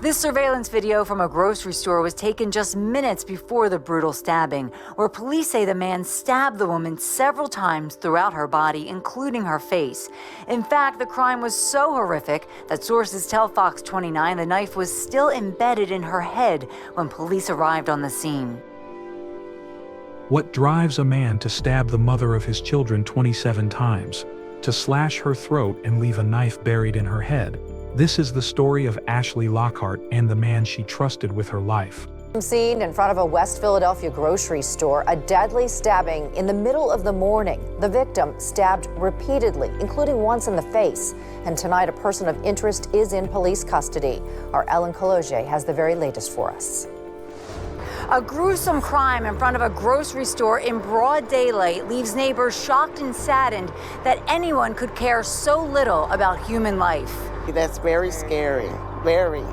This surveillance video from a grocery store was taken just minutes before the brutal stabbing, where police say the man stabbed the woman several times throughout her body, including her face. In fact, the crime was so horrific that sources tell Fox 29 the knife was still embedded in her head when police arrived on the scene. What drives a man to stab the mother of his children 27 times? To slash her throat and leave a knife buried in her head? This is the story of Ashley Lockhart and the man she trusted with her life. Seen in front of a West Philadelphia grocery store, a deadly stabbing in the middle of the morning. The victim stabbed repeatedly, including once in the face. And tonight, a person of interest is in police custody. Our Ellen Cologe has the very latest for us. A gruesome crime in front of a grocery store in broad daylight leaves neighbors shocked and saddened that anyone could care so little about human life. That's very scary, very.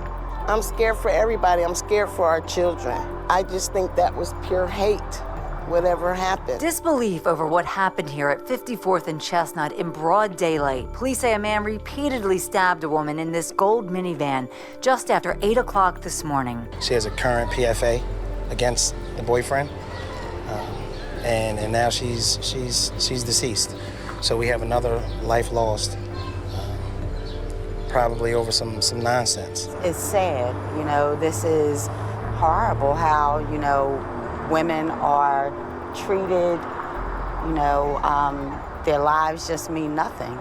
I'm scared for everybody. I'm scared for our children. I just think that was pure hate, whatever happened. Disbelief over what happened here at 54th and Chestnut in broad daylight. Police say a man repeatedly stabbed a woman in this gold minivan just after 8 o'clock this morning. She has a current PFA against the boyfriend, and now she's deceased. So we have another life lost. Probably over some nonsense. It's sad, this is horrible how, women are treated, their lives just mean nothing.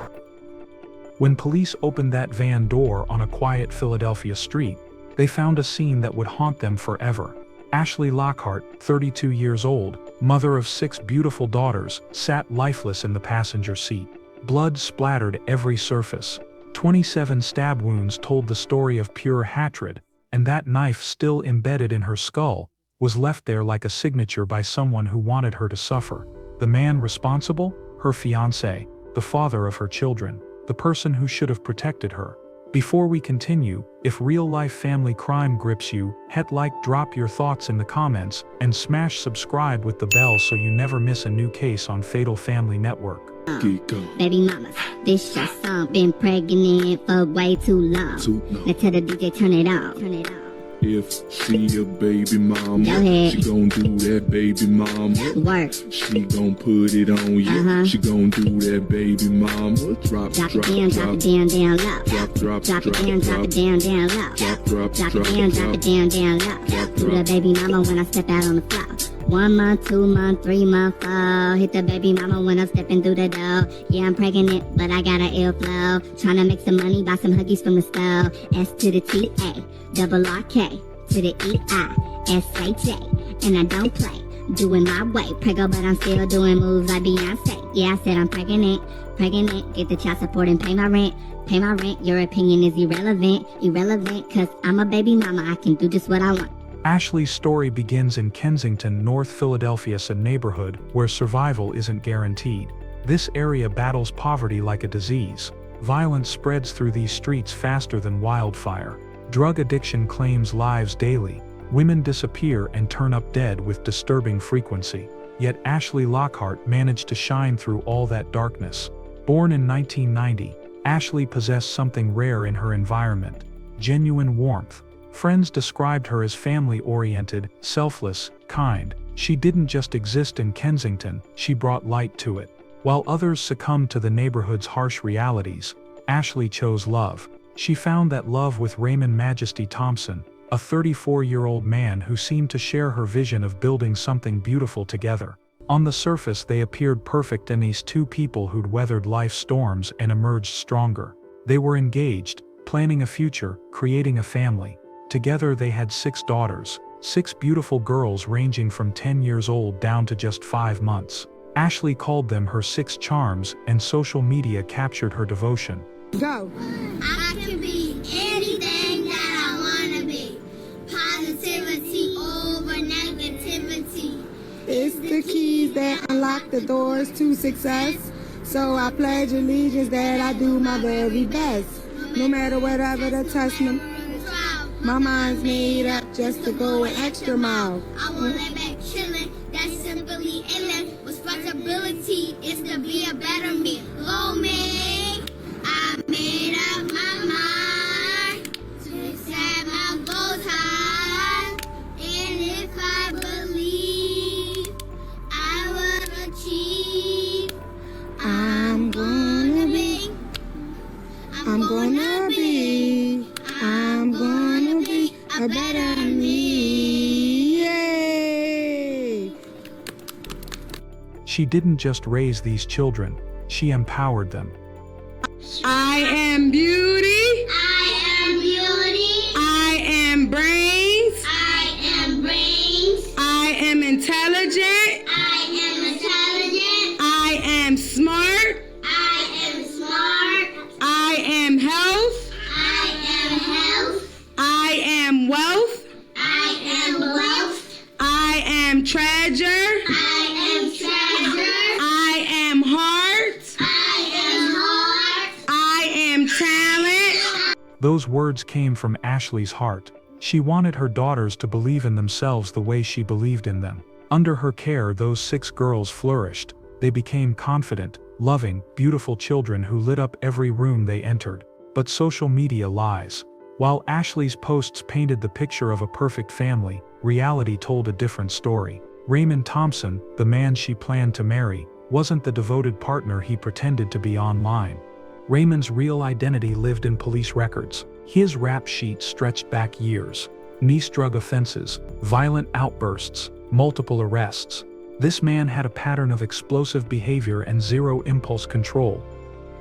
When police opened that van door on a quiet Philadelphia street, they found a scene that would haunt them forever. Ashley Lockhart, 32 years old, mother of 6 beautiful daughters, sat lifeless in the passenger seat. Blood splattered every surface. 27 stab wounds told the story of pure hatred, and that knife still embedded in her skull was left there like a signature by someone who wanted her to suffer. The man responsible? Her fiancé, the father of her children, the person who should have protected her. Before we continue, if real-life family crime grips you, hit like, drop your thoughts in the comments, and smash subscribe with the bell so you never miss a new case on Fatal Family Network. Baby mamas, this your song. Been pregnant for way too long. Now tell the DJ turn it off. If she a baby mama, Go ahead. she gon' do that baby mama. Work. She gon' put it on you. She gon' do that baby mama. Drop it down, drop it down, down low. Drop it down, drop it down, down low. Drop it down, drop it down, down low. Do the baby mama when I step out on the floor. 1 month, 2 month, 3 month, 4. Hit the baby mama when I'm stepping through the door. Yeah, I'm pregnant, but I got an ill flow. Tryna make some money, buy some Huggies from the store. S to the T, A, double R, K, to the E, I, S, H, A. And I don't play, doing my way. Preggo, but I'm still doing moves like Beyonce. Yeah, I said I'm pregnant, get the child support and pay my rent. Pay my rent, your opinion is irrelevant, cause I'm a baby mama, I can do just what I want. Ashley's story begins in Kensington, North Philadelphia, a neighborhood where survival isn't guaranteed. This area battles poverty like a disease. Violence spreads through these streets faster than wildfire. Drug addiction claims lives daily. Women disappear and turn up dead with disturbing frequency. Yet Ashley Lockhart managed to shine through all that darkness. Born in 1990, Ashley possessed something rare in her environment: genuine warmth. Friends described her as family-oriented, selfless, kind. She didn't just exist in Kensington, she brought light to it. While others succumbed to the neighborhood's harsh realities, Ashley chose love. She found that love with Raymond Majesty Thompson, a 34-year-old man who seemed to share her vision of building something beautiful together. On the surface they appeared perfect, and these two people who'd weathered life's storms and emerged stronger. They were engaged, planning a future, creating a family. Together they had 6 daughters, 6 beautiful girls ranging from 10 years old down to just 5 months. Ashley called them her 6 charms, and social media captured her devotion. Go. I can be anything that I wanna be. Positivity over negativity. It's the keys that unlock the doors to success. So I pledge allegiance that I do my very best. No matter whatever the test, my mind's made up just to go an extra mile. I won't let back chillin', that's simply illin'. Responsibility is to be a better me. Go me, I made up my mind to set my a better me. Yay! She didn't just raise these children, she empowered them. I am beauty. I am beauty. I am brains. I am brains. I am intelligent. I am intelligent. I am smart. I am smart. I am health. I am health. I am wealth. I am wealth. I am treasure. I am treasure. I am heart. I am heart. I am talent. Those words came from Ashley's heart. She wanted her daughters to believe in themselves the way she believed in them. Under her care, those 6 girls flourished. They became confident, loving, beautiful children who lit up every room they entered. But social media lies. While Ashley's posts painted the picture of a perfect family, reality told a different story. Raymond Thompson, the man she planned to marry, wasn't the devoted partner he pretended to be online. Raymond's real identity lived in police records. His rap sheet stretched back years. Nice drug offenses, violent outbursts, multiple arrests. This man had a pattern of explosive behavior and zero impulse control.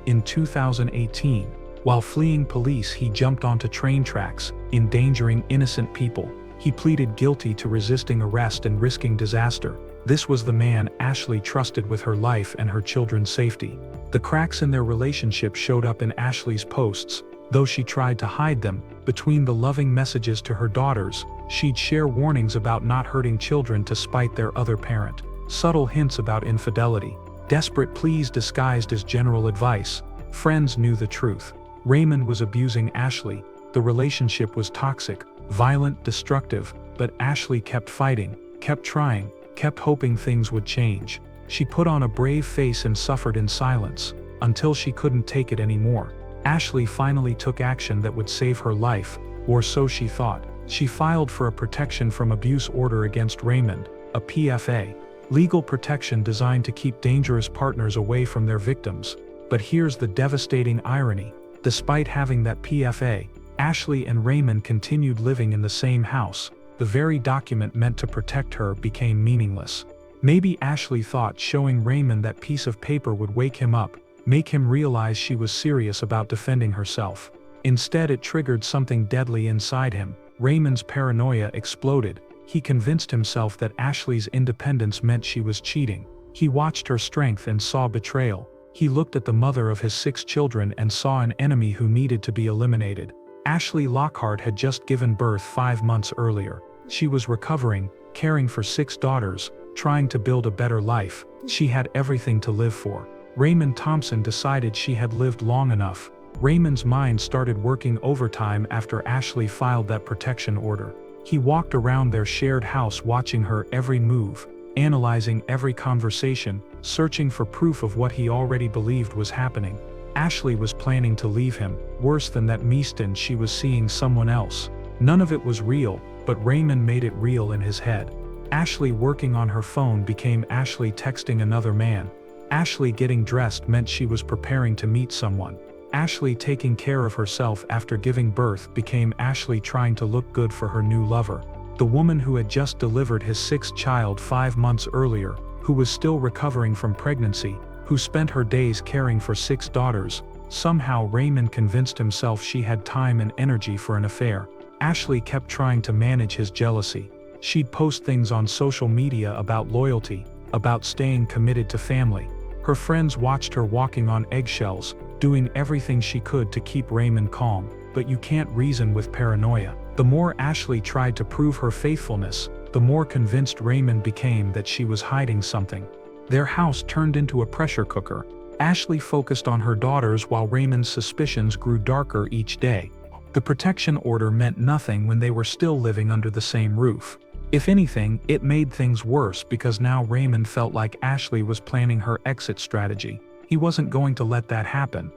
In 2018, while fleeing police, he jumped onto train tracks, endangering innocent people. He pleaded guilty to resisting arrest and risking disaster. This was the man Ashley trusted with her life and her children's safety. The cracks in their relationship showed up in Ashley's posts. Though she tried to hide them, between the loving messages to her daughters, she'd share warnings about not hurting children to spite their other parent. Subtle hints about infidelity. Desperate pleas disguised as general advice. Friends knew the truth. Raymond was abusing Ashley. The relationship was toxic, violent, destructive, but Ashley kept fighting, kept trying, kept hoping things would change. She put on a brave face and suffered in silence, until she couldn't take it anymore. Ashley finally took action that would save her life, or so she thought. She filed for a protection from abuse order against Raymond, a PFA, legal protection designed to keep dangerous partners away from their victims. But here's the devastating irony. Despite having that PFA, Ashley and Raymond continued living in the same house. The very document meant to protect her became meaningless. Maybe Ashley thought showing Raymond that piece of paper would wake him up, make him realize she was serious about defending herself. Instead, it triggered something deadly inside him. Raymond's paranoia exploded. He convinced himself that Ashley's independence meant she was cheating. He watched her strength and saw betrayal. He looked at the mother of his 6 children and saw an enemy who needed to be eliminated. Ashley Lockhart had just given birth 5 months earlier. She was recovering, caring for 6 daughters, trying to build a better life. She had everything to live for. Raymond Thompson decided she had lived long enough. Raymond's mind started working overtime after Ashley filed that protection order. He walked around their shared house watching her every move, analyzing every conversation, searching for proof of what he already believed was happening. Ashley was planning to leave him. Worse than that, she was seeing someone else. None of it was real, but Raymond made it real in his head. Ashley working on her phone became Ashley texting another man. Ashley getting dressed meant she was preparing to meet someone. Ashley taking care of herself after giving birth became Ashley trying to look good for her new lover. The woman who had just delivered his 6th child 5 months earlier, who was still recovering from pregnancy, who spent her days caring for 6 daughters. Somehow Raymond convinced himself she had time and energy for an affair. Ashley kept trying to manage his jealousy. She'd post things on social media about loyalty, about staying committed to family. Her friends watched her walking on eggshells, doing everything she could to keep Raymond calm. But you can't reason with paranoia. The more Ashley tried to prove her faithfulness, the more convinced Raymond became that she was hiding something. Their house turned into a pressure cooker. Ashley focused on her daughters while Raymond's suspicions grew darker each day. The protection order meant nothing when they were still living under the same roof. If anything, it made things worse because now Raymond felt like Ashley was planning her exit strategy. He wasn't going to let that happen.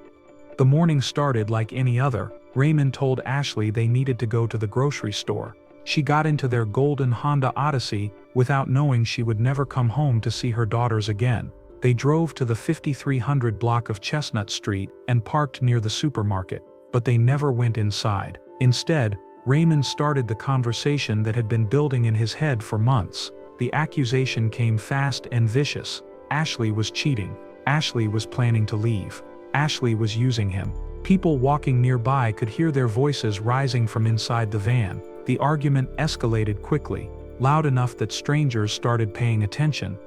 The morning started like any other. Raymond told Ashley they needed to go to the grocery store. She got into their golden Honda Odyssey without knowing she would never come home to see her daughters again. They drove to the 5300 block of Chestnut Street and parked near the supermarket, but they never went inside. Instead, Raymond started the conversation that had been building in his head for months. The accusation came fast and vicious. Ashley was cheating. Ashley was planning to leave. Ashley was using him. People walking nearby could hear their voices rising from inside the van. The argument escalated quickly, loud enough that strangers started paying attention.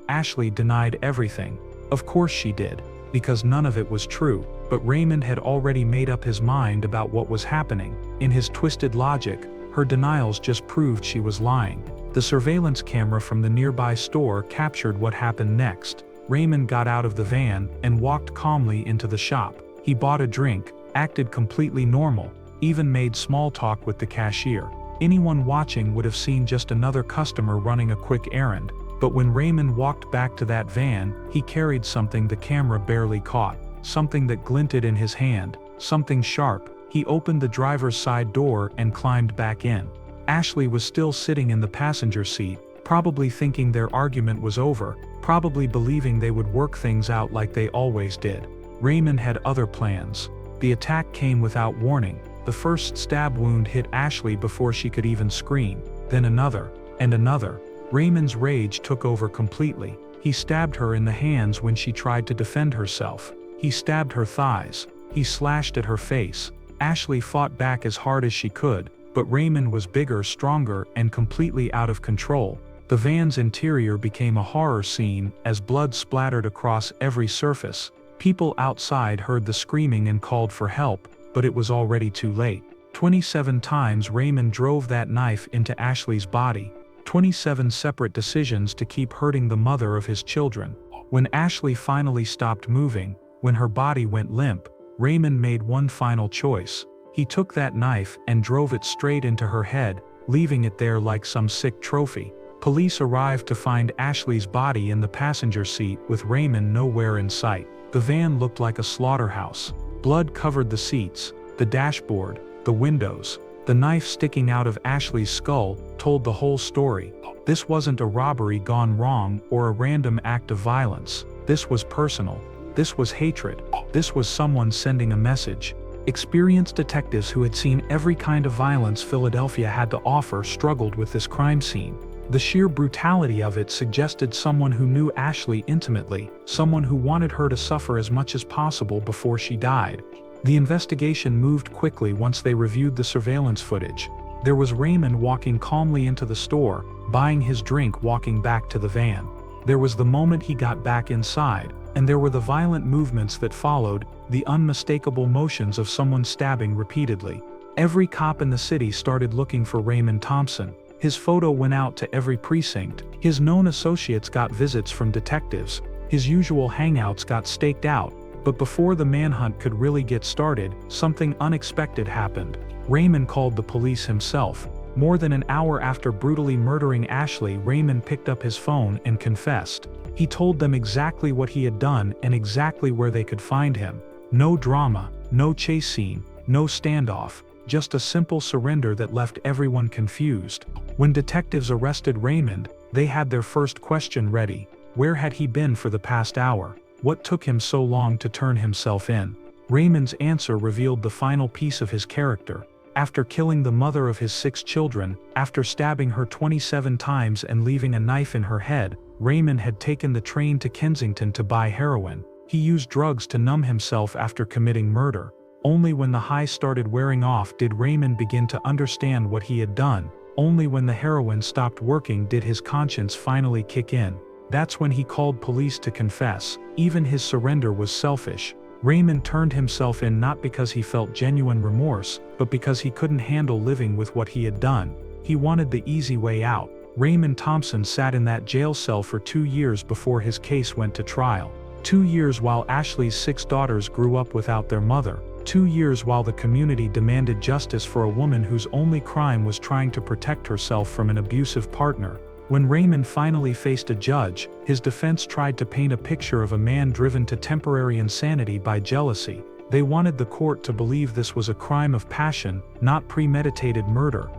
Ashley denied everything. Of course she did, because none of it was true. But Raymond had already made up his mind about what was happening. In his twisted logic, her denials just proved she was lying. The surveillance camera from the nearby store captured what happened next. Raymond got out of the van and walked calmly into the shop. He bought a drink, acted completely normal, even made small talk with the cashier. Anyone watching would have seen just another customer running a quick errand. But when Raymond walked back to that van, he carried something the camera barely caught. Something that glinted in his hand, something sharp. He opened the driver's side door and climbed back in. Ashley was still sitting in the passenger seat, probably thinking their argument was over, probably believing they would work things out like they always did. Raymond had other plans. The attack came without warning. The first stab wound hit Ashley before she could even scream, then another, and another. Raymond's rage took over completely. He stabbed her in the hands when she tried to defend herself. He stabbed her thighs. He slashed at her face. Ashley fought back as hard as she could, but Raymond was bigger, stronger, and completely out of control. The van's interior became a horror scene as blood splattered across every surface. People outside heard the screaming and called for help, but it was already too late. 27 times Raymond drove that knife into Ashley's body. 27 separate decisions to keep hurting the mother of his children. When Ashley finally stopped moving, when her body went limp, Raymond made one final choice. He took that knife and drove it straight into her head, leaving it there like some sick trophy. Police arrived to find Ashley's body in the passenger seat with Raymond nowhere in sight. The van looked like a slaughterhouse. Blood covered the seats, the dashboard, the windows. The knife sticking out of Ashley's skull told the whole story. This wasn't a robbery gone wrong or a random act of violence. This was personal. This was hatred. This was someone sending a message. Experienced detectives who had seen every kind of violence Philadelphia had to offer struggled with this crime scene. The sheer brutality of it suggested someone who knew Ashley intimately, someone who wanted her to suffer as much as possible before she died. The investigation moved quickly once they reviewed the surveillance footage. There was Raymond walking calmly into the store, buying his drink, walking back to the van. There was the moment he got back inside, and there were the violent movements that followed, the unmistakable motions of someone stabbing repeatedly. Every cop in the city started looking for Raymond Thompson. His photo went out to every precinct. His known associates got visits from detectives. His usual hangouts got staked out. But before the manhunt could really get started, something unexpected happened. Raymond called the police himself. More than an hour after brutally murdering Ashley, Raymond picked up his phone and confessed. He told them exactly what he had done and exactly where they could find him. No drama, no chase scene, no standoff, just a simple surrender that left everyone confused. When detectives arrested Raymond, they had their first question ready. Where had he been for the past hour? What took him so long to turn himself in? Raymond's answer revealed the final piece of his character. After killing the mother of his 6 children, after stabbing her 27 times and leaving a knife in her head, Raymond had taken the train to Kensington to buy heroin. He used drugs to numb himself after committing murder. Only when the high started wearing off did Raymond begin to understand what he had done. Only when the heroin stopped working did his conscience finally kick in. That's when he called police to confess. Even his surrender was selfish. Raymond turned himself in not because he felt genuine remorse, but because he couldn't handle living with what he had done. He wanted the easy way out. Raymond Thompson sat in that jail cell for 2 years before his case went to trial. 2 years while Ashley's 6 daughters grew up without their mother. 2 years while the community demanded justice for a woman whose only crime was trying to protect herself from an abusive partner. When Raymond finally faced a judge, his defense tried to paint a picture of a man driven to temporary insanity by jealousy. They wanted the court to believe this was a crime of passion, not premeditated murder.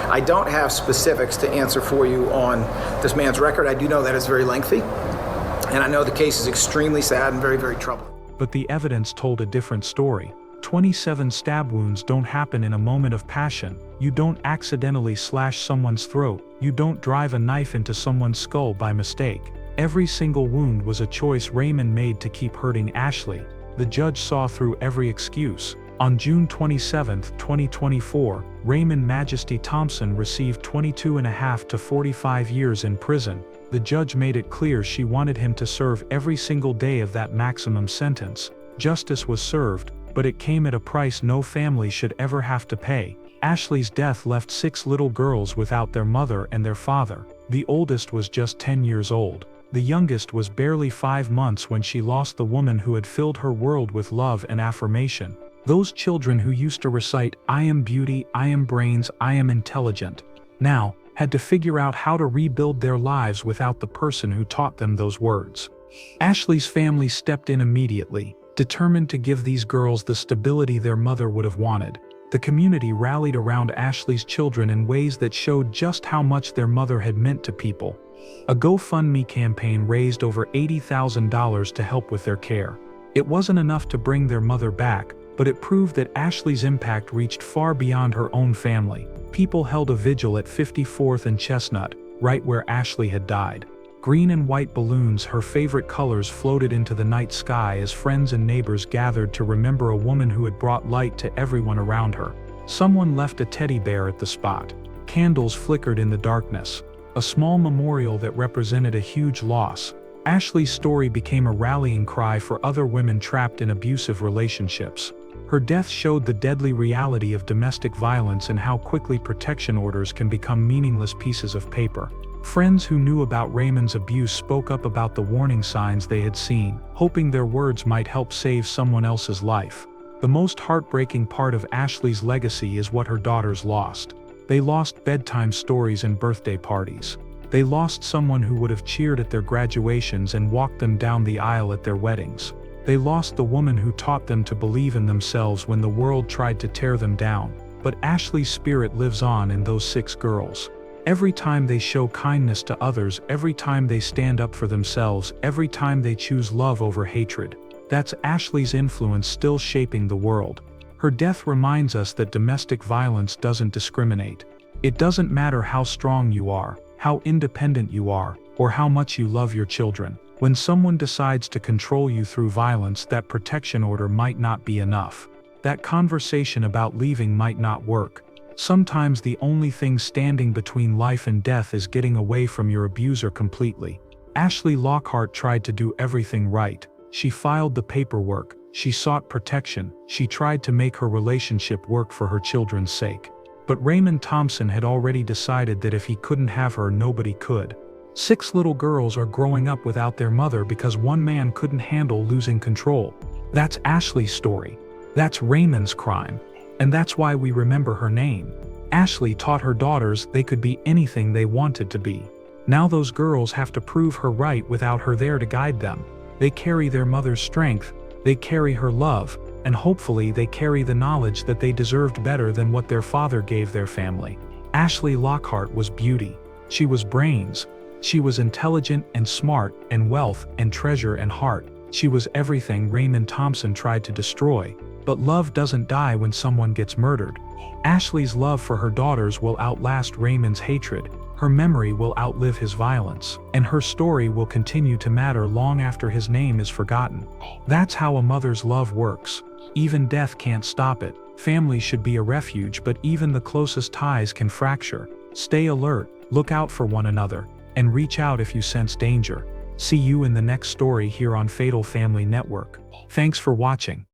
I don't have specifics to answer for you on this man's record. I do know that it's very lengthy, and I know the case is extremely sad and very, very troubling. But the evidence told a different story. 27 stab wounds don't happen in a moment of passion. You don't accidentally slash someone's throat. You don't drive a knife into someone's skull by mistake. Every single wound was a choice Raymond made to keep hurting Ashley. The judge saw through every excuse. On June 27, 2024, Raymond Majesty Thompson received 22.5 to 45 years in prison. The judge made it clear she wanted him to serve every single day of that maximum sentence. Justice was served, but it came at a price no family should ever have to pay. Ashley's death left 6 little girls without their mother and their father. The oldest was just 10 years old. The youngest was barely 5 months when she lost the woman who had filled her world with love and affirmation. Those children who used to recite, "I am beauty, I am brains, I am intelligent," now had to figure out how to rebuild their lives without the person who taught them those words. Ashley's family stepped in immediately, determined to give these girls the stability their mother would have wanted. The community rallied around Ashley's children in ways that showed just how much their mother had meant to people. A GoFundMe campaign raised over $80,000 to help with their care. It wasn't enough to bring their mother back, but it proved that Ashley's impact reached far beyond her own family. People held a vigil at 54th and Chestnut, right where Ashley had died. Green and white balloons, her favorite colors, floated into the night sky as friends and neighbors gathered to remember a woman who had brought light to everyone around her. Someone left a teddy bear at the spot. Candles flickered in the darkness. A small memorial that represented a huge loss. Ashley's story became a rallying cry for other women trapped in abusive relationships. Her death showed the deadly reality of domestic violence and how quickly protection orders can become meaningless pieces of paper. Friends who knew about Raymond's abuse spoke up about the warning signs they had seen, hoping their words might help save someone else's life. The most heartbreaking part of Ashley's legacy is what her daughters lost. They lost bedtime stories and birthday parties. They lost someone who would have cheered at their graduations and walked them down the aisle at their weddings. They lost the woman who taught them to believe in themselves when the world tried to tear them down. But Ashley's spirit lives on in those 6 girls. Every time they show kindness to others, every time they stand up for themselves, every time they choose love over hatred. That's Ashley's influence still shaping the world. Her death reminds us that domestic violence doesn't discriminate. It doesn't matter how strong you are, how independent you are, or how much you love your children. When someone decides to control you through violence, that protection order might not be enough. That conversation about leaving might not work. Sometimes the only thing standing between life and death is getting away from your abuser completely. Ashley Lockhart tried to do everything right. She filed the paperwork, she sought protection, she tried to make her relationship work for her children's sake. But Raymond Thompson had already decided that if he couldn't have her, nobody could. 6 little girls are growing up without their mother because one man couldn't handle losing control. That's Ashley's story. That's Raymond's crime. And that's why we remember her name. Ashley taught her daughters they could be anything they wanted to be. Now those girls have to prove her right without her there to guide them. They carry their mother's strength, they carry her love, and hopefully they carry the knowledge that they deserved better than what their father gave their family. Ashley Lockhart was beauty. She was brains. She was intelligent and smart and wealth and treasure and heart. She was everything Raymond Thompson tried to destroy. But love doesn't die when someone gets murdered. Ashley's love for her daughters will outlast Raymond's hatred. Her memory will outlive his violence. And her story will continue to matter long after his name is forgotten. That's how a mother's love works. Even death can't stop it. Family should be a refuge, but even the closest ties can fracture. Stay alert, look out for one another, and reach out if you sense danger. See you in the next story here on Fatal Family Network. Thanks for watching.